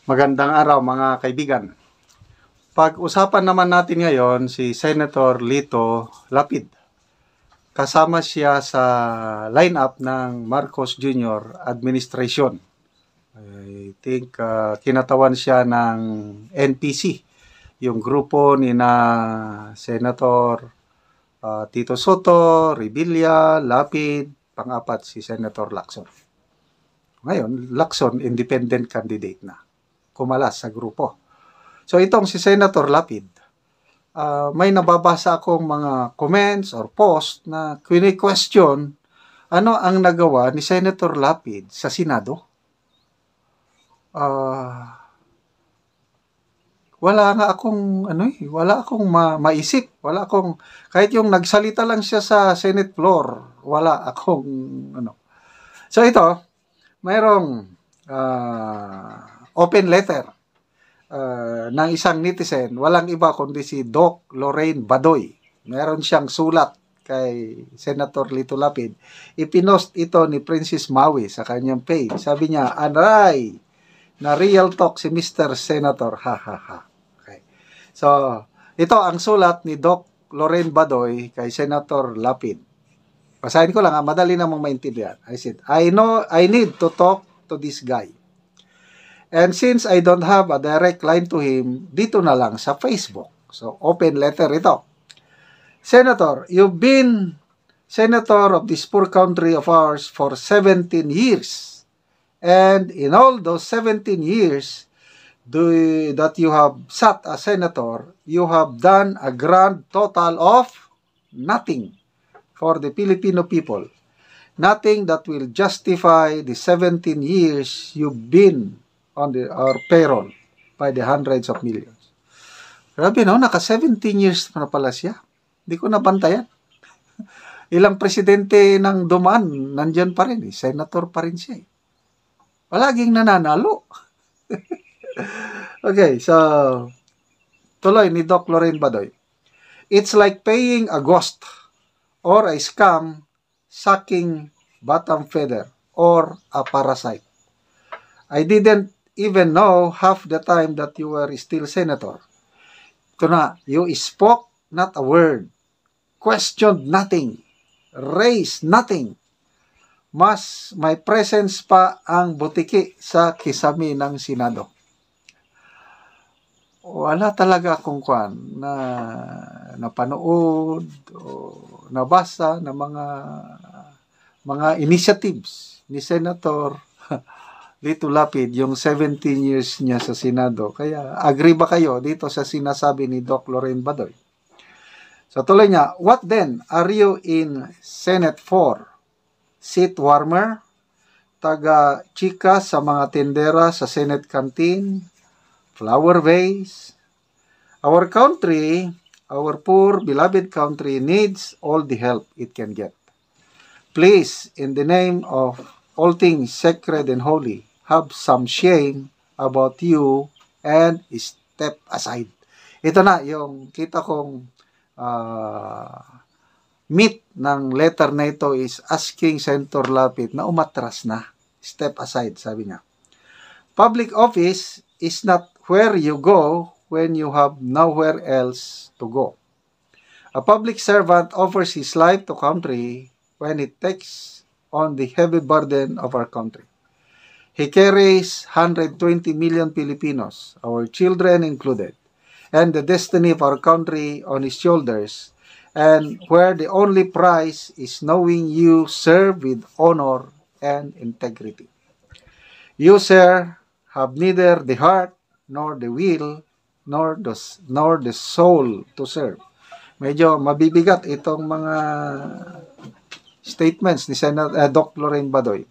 Magandang araw mga kaibigan. Pag-usapan naman natin ngayon si Senator Lito Lapid. Kasama siya sa lineup ng Marcos Jr. administration. I think kinatawan siya ng NPC, yung grupo ni na Senator Tito Soto, Revilla, Lapid, pang-apat si Senator Lacson. Ngayon, Lacson independent candidate na. Kumalas sa grupo. So itong si Senator Lapid, may nababasa akong mga comments or post na question ano ang nagawa ni Senator Lapid sa Senado. Wala nga akong maisip, kahit yung nagsalita lang siya sa Senate floor, wala akong So ito, mayroong open letter ng isang netizen, walang iba kundi si Doc Lorraine Badoy. Meron siyang sulat kay Senator Lito Lapid. Ipinost ito ni Princess Maui sa kanyang page. Sabi niya, "Aray, na real talk si Mr. Senator, ha ha ha." Okay. So, ito ang sulat ni Doc Lorraine Badoy kay Senator Lapid. Basahin ko lang, madali namang maintindihan. I said, I need to talk to this guy. And since I don't have a direct line to him, dito na lang sa Facebook. So, open letter ito. Senator, you've been senator of this poor country of ours for 17 years. And in all those 17 years that you have sat as senator, you have done a grand total of nothing for the Filipino people. Nothing that will justify the 17 years you've been on our payroll by the hundreds of millions. Grabe, no? Naka 17 years na pala siya. Hindi ko nabantayan. Ilang presidente ng dumaan, nandyan pa rin. Senator pa rin siya. Palaging nananalo. Okay, so tuloy ni Doc Lorraine Badoy. It's like paying a ghost or a scam sucking bottom feather or a parasite. I didn't even know half the time that you were still senator. Ito na, you spoke not a word, questioned nothing, raised nothing. Mas may presence pa ang butiki sa kisami ng Senado. Wala talaga akong na napanood o nabasa na mga initiatives ni Senator Lito Lapid yung 17 years niya sa Senado. Kaya agree ba kayo dito sa sinasabi ni Doc Lorraine Badoy? So tuloy niya, what then are you in Senate for? Seat warmer? Taga-chika sa mga tendera sa Senate canteen? Flower vase? Our country, our poor beloved country needs all the help it can get. Please, in the name of all things sacred and holy, have some shame about you and step aside. Ito na yung kita kong meat ng letter na ito is asking Senator Lapid na umatras na. Step aside, sabi niya. Public office is not where you go when you have nowhere else to go. A public servant offers his life to country when it takes on the heavy burden of our country. He carries 120 million Filipinos, our children included, and the destiny of our country on his shoulders, and where the only prize is knowing you serve with honor and integrity. You, sir, have neither the heart, nor the will, nor the soul to serve. Medyo mabibigat itong mga statements ni Doc Lorraine Badoy.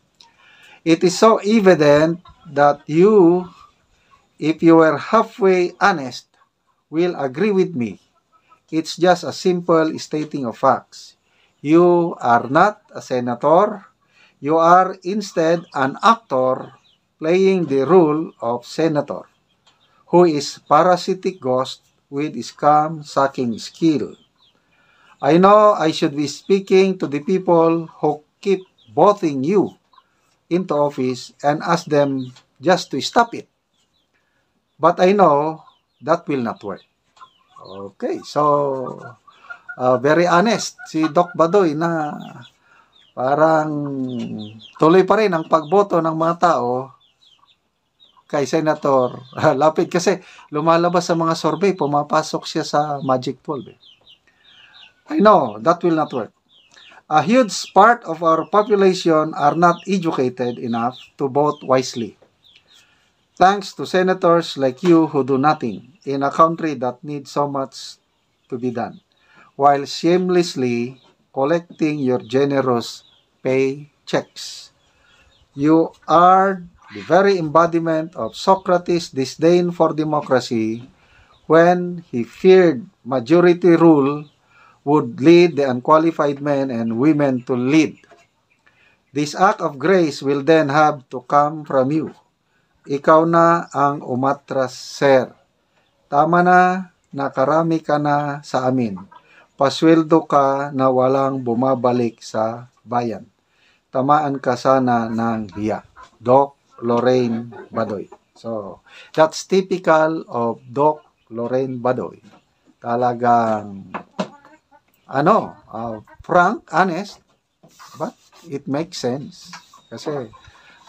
It is so evident that you, if you were halfway honest, will agree with me. It's just a simple stating of facts. You are not a senator. You are instead an actor playing the role of senator, who is parasitic ghost with scam-sucking skill. I know I should be speaking to the people who keep voting you into office and ask them just to stop it. But I know that will not work. Okay, so very honest si Doc Badoy na parang tuloy pa rin ang pagboto ng mga tao kay Senator Lapid kasi lumalabas sa mga survey, pumapasok siya sa Magic 12. I know that will not work. A huge part of our population are not educated enough to vote wisely. Thanks to senators like you who do nothing in a country that needs so much to be done, while shamelessly collecting your generous paychecks. You are the very embodiment of Socrates' disdain for democracy when he feared majority rule would lead the unqualified men and women to lead. This act of grace will then have to come from you. Ikaw na ang umatras, sir. Tama na, nakarami ka na sa amin. Pasweldo ka na walang bumabalik sa bayan. Tamaan ka sana ng hiya. Doc Lorraine Badoy. So, that's typical of Doc Lorraine Badoy. Talagang frank, honest, but it makes sense. Kasi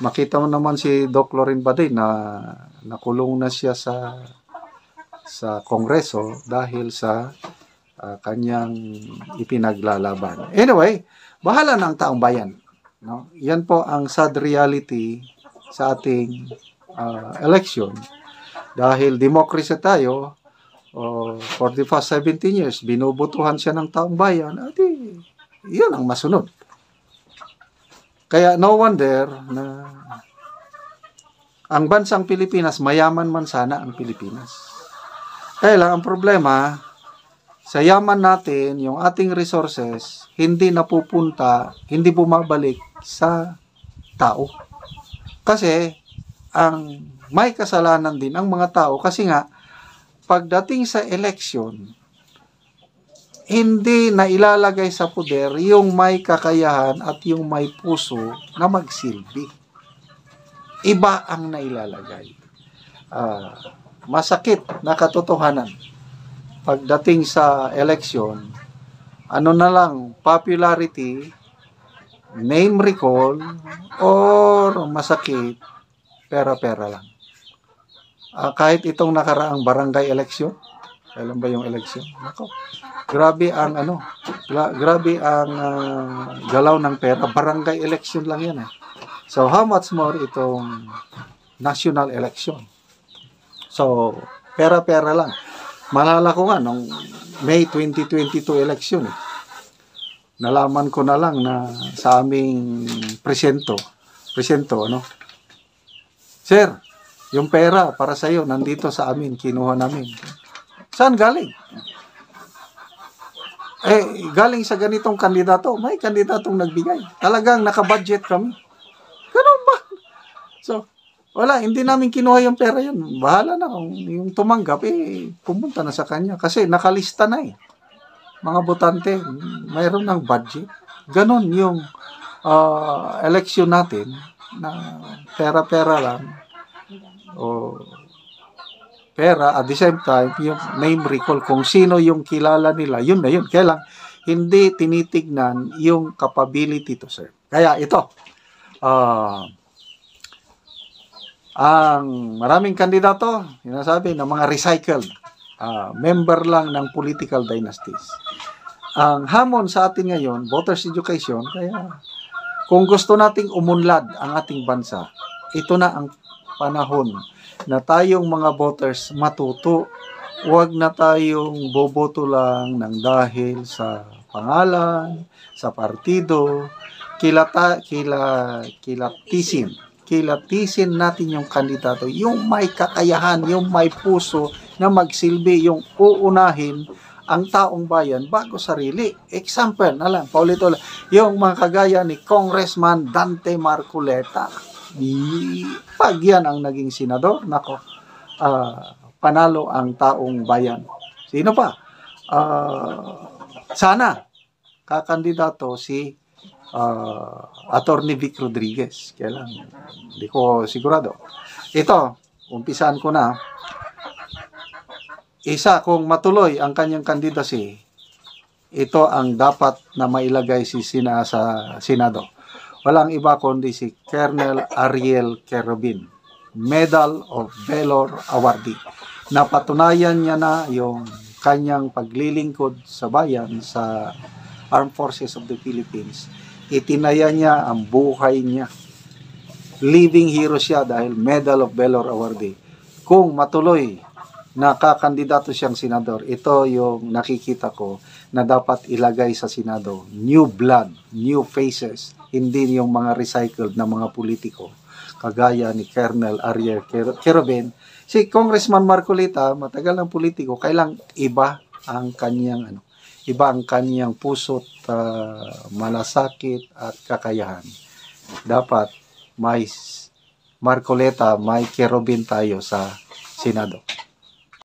makita mo naman si Doc Lorraine Badoy na nakulong na siya sa Kongreso dahil sa kanyang ipinaglalaban. Anyway, bahala ng taong bayan. No? Yan po ang sad reality sa ating election. Dahil democracy tayo, for the past 17 years, binubutuhan siya ng taong bayan, at yun ang masunod. Kaya no wonder na ang bansang Pilipinas, mayaman man sana ang Pilipinas. Kaya lang, ang problema, sa yaman natin, yung ating resources, hindi napupunta, hindi bumabalik sa tao. Kasi, ang may kasalanan din ang mga tao, kasi nga, pagdating sa election, hindi na ilalagay sa poder yung may kakayahan at yung may puso na magsilbi. Iba ang nailalagay. Masakit na katotohanan. Pagdating sa election, ano na lang, popularity, name recall, or masakit, pera-pera lang. Kahit itong nakaraang barangay election, kailan ba yung election? Nako, grabe ang grabe ang galaw ng pera. Barangay election lang yan. So how much more itong national election? So pera-pera lang. Malala ko nga nung May 2022 election, nalaman ko na lang na sa aming presento, sir, yung pera para sa iyo nandito sa amin, kinuha namin. Saan galing? Galing sa ganitong kandidato. May kandidatong nagbigay. Talagang nakabudget kami. Ganun ba? So, wala, hindi namin kinuha yung pera yun. Bahala na kung yung tumanggap, pumunta na sa kanya. Kasi nakalista na mga botante, mayroon ng budget. Ganon yung election natin na pera-pera lang. Pera, at the same time, yung name recall, kung sino yung kilala nila, yun na yun. Kaya lang, hindi tinitignan yung capability to serve. Kaya ito, ang maraming kandidato, sinasabi ng mga recycled, member lang ng political dynasties. Ang hamon sa atin ngayon, voters education, kaya kung gusto nating umunlad ang ating bansa, ito na ang panahon na tayong mga voters matuto. Huwag na tayong boboto lang ng dahil sa pangalan, sa partido, kilatisin natin yung kandidato, yung may kakayahan, yung may puso na magsilbi, yung uunahin ang taong bayan bago sarili. Example na lang, paulit-ulit, yung mga kagaya ni Congressman Dante Marcoleta. Pag yan ang naging senador, nako, panalo ang taong bayan. Sino pa? Sana kakandidato si Attorney Vic Rodriguez. Kaya lang, hindi ko sigurado. Ito, umpisan ko na. isa, kung matuloy ang kanyang candidacy, ito ang dapat na mailagay sa Senado. Walang iba kundi si Colonel Ariel Querubin, Medal of Valor Awardee. Napatunayan niya na yung kanyang paglilingkod sa bayan, sa Armed Forces of the Philippines. Itinaya niya ang buhay niya. Living hero siya dahil Medal of Valor Awardee. Kung matuloy nakakandidato siyang senador, ito yung nakikita ko na dapat ilagay sa Senado. New blood, new faces, hindi yung mga recycled na mga politiko kagaya ni Colonel Ariel Querubin. Si Congressman Marcolita, matagal ng politiko, kailang iba ang kanyang puso't malasakit at kakayahan. Dapat may Marcolita, may Querubin tayo sa Senado.